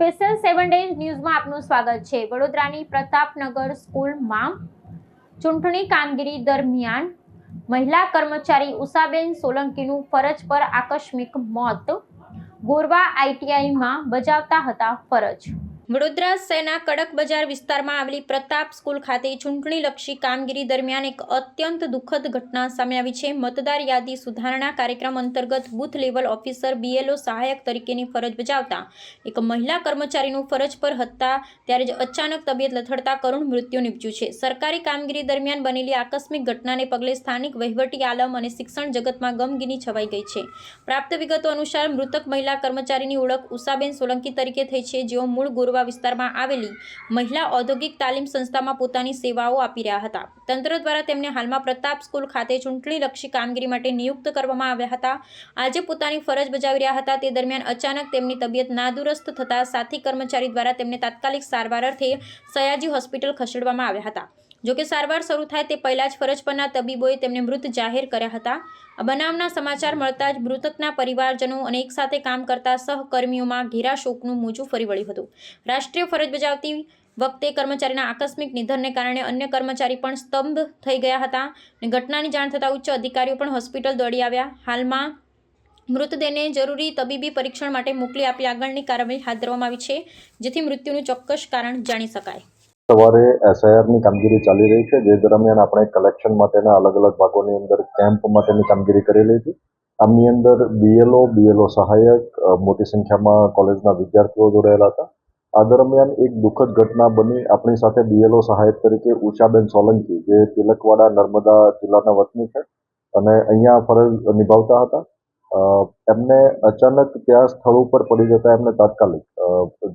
Special 7 days ન્યૂઝમાં આપનું સ્વાગત છે। વડોદરાની પ્રતાપનગર સ્કૂલમાં ચૂંટણી કામગીરી દરમિયાન મહિલા કર્મચારી ઉષાબેન સોલંકીનું ફરજ પર આકસ્મિક મોત। ગોરવા આઈટીઆઈમાં બજાવતા હતા ફરજ। વડોદરા શહેરના કડક બજાર વિસ્તારમાં આવેલી પ્રતાપ સ્કૂલ ખાતે ચૂંટણીલક્ષી કામગીરી દરમિયાન એક અત્યંત દુઃખદ ઘટના સામે આવી છે। મતદાર યાદી સુધારણા કાર્યક્રમ અંતર્ગત બૂથ લેવલ ઓફિસર બીએલઓ સહાયક તરીકેની ફરજ બજાવતા એક મહિલા કર્મચારીનું ફરજ પર હતા ત્યારે જ અચાનક તબિયત લથડતા કરુણ મૃત્યુ નિપજ્યું છે। સરકારી કામગીરી દરમિયાન બનેલી આકસ્મિક ઘટનાને પગલે સ્થાનિક વહીવટી આલમ અને શિક્ષણ જગતમાં ગમગીની છવાઈ ગઈ છે। પ્રાપ્ત વિગતો અનુસાર મૃતક મહિલા કર્મચારીની ઓળખ ઉષાબેન સોલંકી તરીકે થઈ છે, જેઓ મૂળ ગોરવા વિસ્તારમાં આવેલી મહિલા ઔદ્યોગિક તાલીમ સંસ્થામાં પોતાની સેવાઓ આપી રહ્યા હતા। તંત્ર દ્વારા તેમને હાલમાં પ્રતાપ સ્કૂલ ખાતે ચૂંટણીલક્ષી કામગીરી માટે નિયુક્ત કરવામાં આવ્યા હતા। આજે પોતાની ફરજ બજાવી રહ્યા હતા તે દરમિયાન અચાનક તેમની તબિયત નાદુરસ્ત થતા સાથી કર્મચારી દ્વારા તેમને તાત્કાલિક સારવાર અર્થે સયાજી હોસ્પિટલ ખસેડવામાં આવ્યા હતા। જોકે સારવાર શરૂ થાય તે પહેલા જ ફરજ પરના તબીબોએ તેમને મૃત જાહેર કર્યા હતા। આ બનાવના સમાચાર મળતા જ મૃતકના પરિવારજનો અને એક સાથે કામ કરતા સહકર્મીઓમાં ઘેરા શોકનું મોજું ફરી વળ્યું હતું। રાષ્ટ્રીય ફરજ બજાવતી વખતે કર્મચારીના આકસ્મિક નિધનને કારણે અન્ય કર્મચારી પણ સ્તબ્ધ થઈ ગયા હતા અને ઘટનાની જાણ થતાં ઉચ્ચ અધિકારીઓ પણ હોસ્પિટલ દોડી આવ્યા। હાલમાં મૃતદેહને જરૂરી તબીબી પરીક્ષણ માટે મોકલી આપી આગળની કાર્યવાહી હાથ ધરવામાં આવી છે, જેથી મૃત્યુનું ચોક્કસ કારણ જાણી શકાય। સવારે એસઆઈઆરની કામગીરી ચાલી રહી છે, જે દરમિયાન આપણે કલેક્શન માટેના અલગ અલગ ભાગોની અંદર કેમ્પ માટેની કામગીરી કરેલી હતી। આમની અંદર બીએલઓ સહાયક, મોટી સંખ્યામાં કોલેજના વિદ્યાર્થીઓ જોડાયેલા હતા। આ દરમિયાન એક દુઃખદ ઘટના બની। આપણી સાથે બીએલઓ સહાયક તરીકે ઉષાબેન સોલંકી, જે તિલકવાડા નર્મદા જિલ્લાના વતની છે અને અહીંયા ફરજ નિભાવતા હતા। એમને અચાનક ત્યાં સ્થળ ઉપર પડી જતા એમને તાત્કાલિક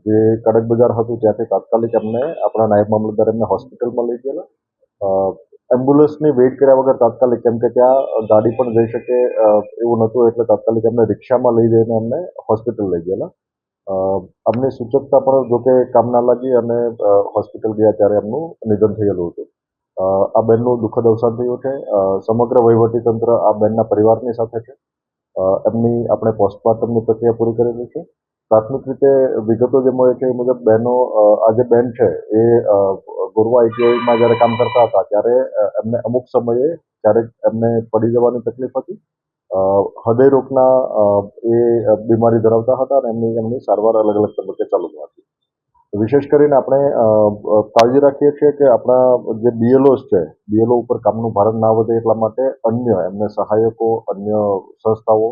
જે કડક બજાર હતું ત્યાંથી તાત્કાલિક એમને આપણા નાયબ મામલતદાર એમને હોસ્પિટલમાં લઈ ગયેલા। એમ્બ્યુલન્સની વેઇટ કર્યા વગર તાત્કાલિક, કેમ કે ત્યાં ગાડી પણ જઈ શકે એવું નહોતું, એટલે તાત્કાલિક એમને રિક્ષામાં લઈ જઈને એમને હોસ્પિટલ લઈ ગયેલા। અમને સૂચકતા પણ જોકે કામ ના લાગી અને હોસ્પિટલ ગયા ત્યારે એમનું નિધન થયેલું હતું। આ બેનનું દુઃખદ અવસાન થયું છે। સમગ્ર વહીવટી તંત્ર આ બેનના પરિવારની સાથે છે। એમની આપણે પોસ્ટમોર્ટમની પ્રક્રિયા પૂરી કરેલી છે। પ્રાથમિક રીતે વિગતો જે મળે છે એ મુજબ બહેનો, આ જે બેન છે એ ગોરવા આઈટીઆઈમાં જ્યારે કામ કરતા હતા ત્યારે એમને અમુક સમયે ક્યારેક એમને પડી જવાની તકલીફ હતી। હૃદય રોગના એ બીમારી ધરાવતા હતા અને એમની સારવાર અલગ અલગ તબક્કે ચાલુમાં હતી। વિશેષ કરીને આપણે કાળજી રાખીએ છીએ કે આપણા જે બીએલઓસ છે, બીએલઓ ઉપર કામનું ભારણ ના વધે એટલા માટે અન્ય એમને સહાયકો, અન્ય સંસ્થાઓ,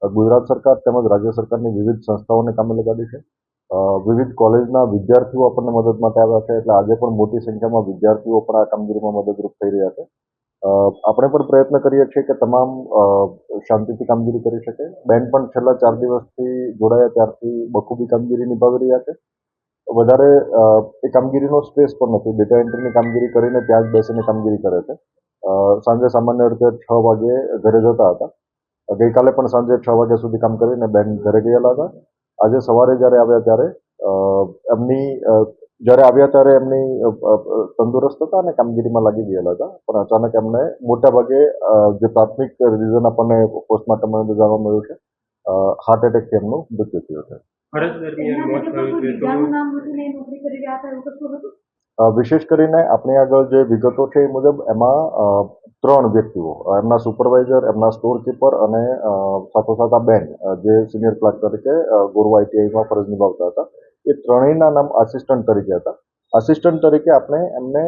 ગુજરાત સરકાર તેમજ રાજ્ય સરકારની વિવિધ સંસ્થાઓને કામે લગાડી છે। વિવિધ કોલેજના વિદ્યાર્થીઓ આપણને મદદ માટે આવ્યા છે, એટલે આજે પણ મોટી સંખ્યામાં વિદ્યાર્થીઓ પણ આ કામગીરીમાં મદદરૂપ થઈ રહ્યા છે। આપણે પણ પ્રયત્ન કરીએ છીએ કે તમામ શાંતિથી કામગીરી કરી શકે। બેન પણ છેલ્લા 4 દિવસથી જોડાયા ત્યારથી બખૂબી કામગીરી નિભાવી રહ્યા છે। વધારે એ કામગીરીનો સ્ટ્રેસ પણ નથી। ડેટા એન્ટ્રીની કામગીરી કરીને ત્યાં જ બેસીને કામગીરી કરે છે। સાંજે સામાન્ય રીતે 6 વાગે ઘરે જતા હતા। ગઈકાલે પણ સાંજે 6 વાગ્યા સુધી કામ કરીને બેન ઘરે ગયેલા હતા। આજે સવારે જ્યારે આવ્યા ત્યારે એમની તંદુરસ્ત હતા અને કામગીરીમાં લાગી ગયેલા હતા, પણ અચાનક એમને મોટા ભાગે જે પ્રાથમિક રીઝન આપણને પોસ્ટમોર્ટમમાં જાણવા મળ્યું છે, હાર્ટ એટેકથી એમનું મૃત્યુ થયું છે। વિશેષ કરીને આપણી આગળ જે વિગતો છે એ મુજબ એમાં 3 વ્યક્તિઓ, એમના સુપરવાઇઝર, એમના સ્ટોર કીપર અને સાથોસાથ આ બેન જે સિનિયર ક્લાર્ક તરીકે ગોરવા આઈટીઆઈમાં ફરજ નિભાવતા હતા, એ ત્રણેયના નામ આસિસ્ટન્ટ તરીકે હતા। આસિસ્ટન્ટ તરીકે આપણે એમને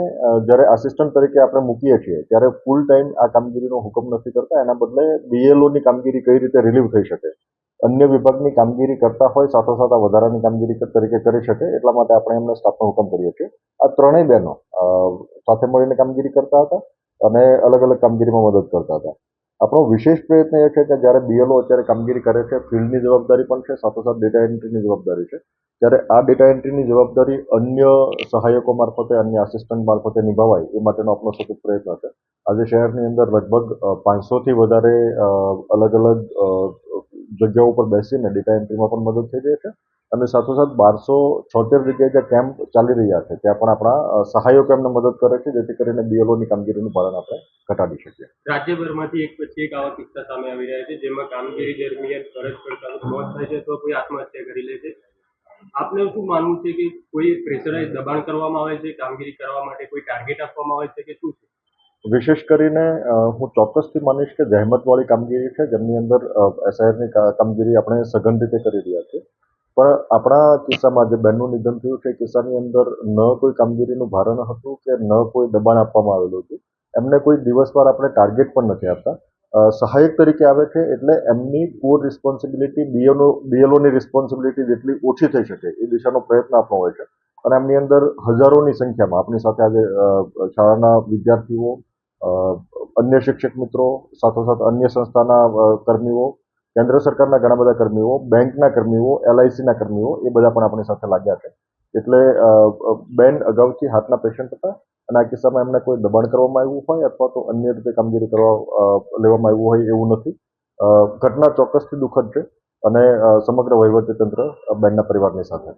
જ્યારે આસિસ્ટન્ટ તરીકે આપણે મૂકીએ છીએ ત્યારે ફૂલ ટાઈમ આ કામગીરીનો હુકમ નથી કરતા, એના બદલે બીએલઓની કામગીરી કઈ રીતે રિલીવ થઈ શકે, અન્ય વિભાગની કામગીરી કરતા હોય સાથોસાથ આ વધારાની કામગીરી તરીકે કરી શકે, એટલા માટે આપણે એમને સ્ટાફનો હુકમ કરીએ છીએ। આ ત્રણેય બહેનો સાથે મળીને કામગીરી કરતા હતા અને અલગ અલગ કામગીરીમાં મદદ કરતા હતા। આપણો વિશેષ પ્રયત્ન એ છે કે જ્યારે બીએલઓ અત્યારે કામગીરી કરે છે, ફિલ્ડની જવાબદારી પણ છે, સાથોસાથ ડેટા એન્ટ્રીની જવાબદારી છે, ત્યારે આ ડેટા એન્ટ્રીની જવાબદારી અન્ય સહાયકો મારફતે, અન્ય આસિસ્ટન્ટ મારફતે નિભાવાય એ માટેનો આપણો સતત પ્રયત્ન છે। આજે શહેરની અંદર લગભગ 500થી વધારે અલગ અલગ જગ્યાઓ ઉપર બેસીને ડેટા એન્ટ્રીમાં પણ મદદ થઈ રહી છે અને સાથોસાથ 1276 જગ્યાએ જે કેમ્પ ચાલી રહ્યા છે ત્યાં પણ આપણા સહાયકો એમને મદદ કરે છે, જેથી કરીને બીએલઓની કામગીરીનું ભારણ આપણે ઘટાડી શકીએ। રાજ્યભરમાંથી એક પછી એક આવા કિસ્સા સામે આવી રહ્યા છે, જેમાં કામગીરી દરમિયાન ફરજ પર મોત થાય છે તો કોઈ આત્મહત્યા કરી લે છે। આપને શું માનવું છે કે કોઈ પ્રેશરાઇઝ દબાણ કરવામાં આવે છે કામગીરી કરવા માટે, કોઈ ટાર્ગેટ આપવામાં આવે છે કે શું છે? વિશેષ કરીને હું ચોક્કસથી માનીશ કે જહેમતવાળી કામગીરી છે, જેમની અંદર એસઆઈઆરની કામગીરી આપણે સઘન રીતે કરી રહ્યા છીએ. પણ આપણા કિસ્સામાં જે બેનનું નિધન થયું છે, એ કિસ્સાની અંદર ન કોઈ કામગીરીનું ભારણ હતું કે ન કોઈ દબાણ આપવામાં આવેલું હતું. એમને કોઈ દિવસવાર આપણે ટાર્ગેટ પણ નથી આપતા. સહાયક તરીકે આવે છે એટલે એમની કોર રિસ્પોન્સિબિલિટી બીએલઓની રિસ્પોન્સિબિલિટી જેટલી ઓછી થઈ શકે એ દિશાનો પ્રયત્ન આપણો હોય છે. અને એમની અંદર હજારોની સંખ્યામાં આપણી સાથે આજે શાળાના વિદ્યાર્થીઓ, અન્ય શિક્ષક મિત્રો, સાથોસાથ અન્ય સંસ્થાના કર્મીઓ, કેન્દ્ર સરકારના ઘણા બધા કર્મીઓ, બેંકના કર્મીઓ, એલઆઈસીના કર્મીઓ, એ બધા પણ આપણી સાથે લાગ્યા છે. એટલે બેન અગાઉથી હાર્ટના પેશન્ટ હતા અને આ કિસ્સામાં એમને કોઈ દબાણ કરવામાં આવ્યું હોય અથવા તો અન્ય રીતે કામગીરી લેવામાં આવ્યું હોય એવું નથી. ઘટના ચોક્કસથી દુઃખદ છે અને સમગ્ર વહીવટીતંત્ર બેનના પરિવારની સાથે છે.